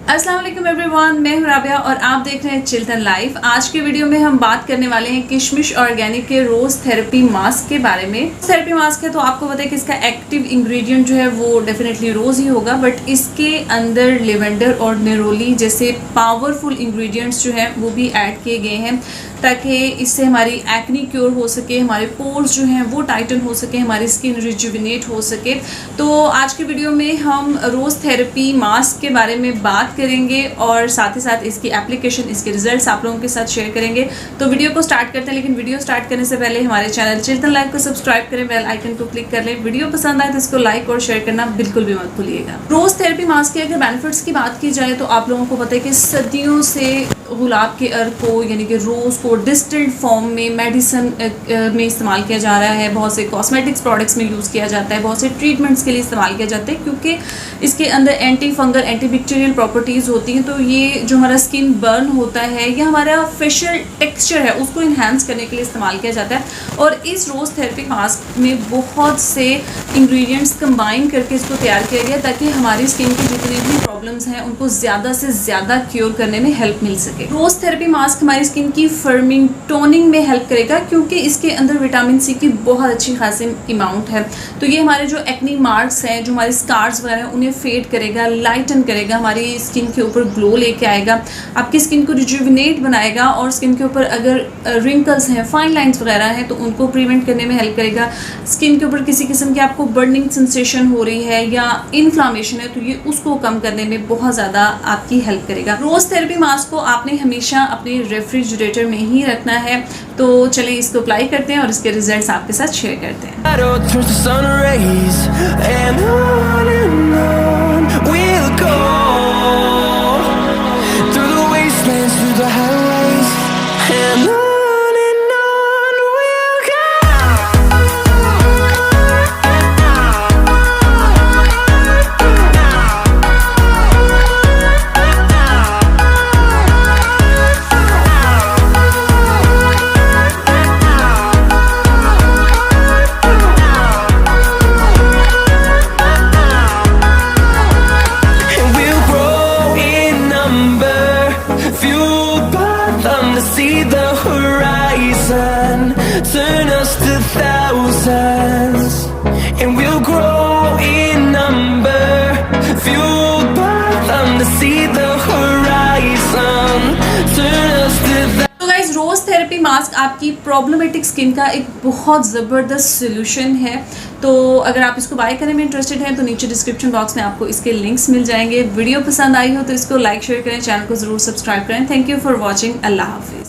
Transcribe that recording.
अस्सलाम वालेकुम एवरीवन, मैं हूं राबिया और आप देख रहे हैं चिल्टन लाइफ। आज के वीडियो में हम बात करने वाले हैं किशमिश ऑर्गेनिक के रोज थेरेपी मास्क के बारे में। थेरेपी मास्क है तो आपको पता है कि इसका एक्टिव इंग्रेडिएंट जो है वो डेफिनेटली रोज ही होगा, बट इसके अंदर लेवेंडर और नेरोली जैसे पावरफुल इंग्रेडिएंट्स जो है वो भी ऐड किए गए हैं ताकि इससे हमारी एक्नी क्योर हो सके, हमारे पोर्स जो हैं वो टाइटन हो सके, हमारी स्किन रिजुविनेट हो सके। तो आज के वीडियो में हम रोज़ थेरेपी मास्क के बारे में बात करेंगे और साथ ही साथ इसकी एप्लीकेशन, इसके रिजल्ट्स आप लोगों के साथ शेयर करेंगे। तो वीडियो को स्टार्ट करते हैं, लेकिन वीडियो स्टार्ट करने से पहले हमारे चैनल चिल्टन लाइफ को सब्सक्राइब करें, बेल आइकन को क्लिक कर लें। वीडियो पसंद आए तो इसको लाइक और शेयर करना बिल्कुल भी मत भूलिएगा। रोज़ थेरेपी मास्क के अगर बेनिफिट्स की बात की जाए तो आप लोगों को पता है कि सदियों से गुलाब के अर्क को यानी कि रोज़ को डिस्टिल्ड फॉर्म में मेडिसिन में इस्तेमाल किया जा रहा है, बहुत से कॉस्मेटिक्स प्रोडक्ट्स में यूज़ किया जाता है, बहुत से ट्रीटमेंट्स के लिए इस्तेमाल किया जाता है क्योंकि इसके अंदर anti fungal, anti bacterial properties होती हैं। तो ये जो हमारा स्किन बर्न होता है या हमारा फेशियल टेक्सचर है उसको इन्हांस करने के लिए इस्तेमाल किया जाता है। और इस रोज़ थेरेपी मास्क में बहुत से इंग्रेडिएंट्स कंबाइन करके इसको तैयार किया गया ताकि हमारी स्किन की जितनी भी प्रॉब्लम्स हैं उनको ज़्यादा से ज़्यादा क्योर करने में हेल्प मिल सके। रोज़ थेरेपी मास्क हमारी स्किन की फर्मिंग, टोनिंग में हेल्प करेगा क्योंकि इसके अंदर विटामिन सी की बहुत अच्छी खासी अमाउंट है। तो ये हमारे जो एक्नी मार्क्स हैं, जो हमारे स्कार्स वगैरह हैं, उन्हें फेड करेगा, लाइटन करेगा, हमारी स्किन के ऊपर ग्लो लेके आएगा, आपकी स्किन को रिजुविनेट बनाएगा और स्किन के ऊपर अगर रिंकल्स हैं, फाइन लाइंस वगैरह हैं तो उनको प्रिवेंट करने में हेल्प करेगा। स्किन के ऊपर किसी किस्म की आपको बर्निंग सेंसेशन हो रही है या इन्फ्लामेशन है तो ये उसको कम करने में बहुत ज़्यादा आपकी हेल्प करेगा। रोज़ थेरेपी मास्क को आपने हमेशा अपने रेफ्रिजरेटर में ही रखना है। तो चलें इसको अप्लाई करते हैं और इसके रिजल्ट्स आपके साथ शेयर करते हैं। See the horizon, turn us to thousands, and we'll grow in number, fueled by them to see the horizon, turn us to thousands. Rose therapy mask आपकी प्रॉब्लमेटिक स्किन का एक बहुत ज़बरदस्त सोल्यूशन है। तो अगर आप इसको बाय करने में इंटरेस्टेड हैं तो नीचे डिस्क्रिप्शन बॉक्स में आपको इसके लिंक्स मिल जाएंगे। वीडियो पसंद आई हो तो इसको लाइक शेयर करें, चैनल को ज़रूर सब्सक्राइब करें। Thank you for watching. अल्लाह हाफिज़।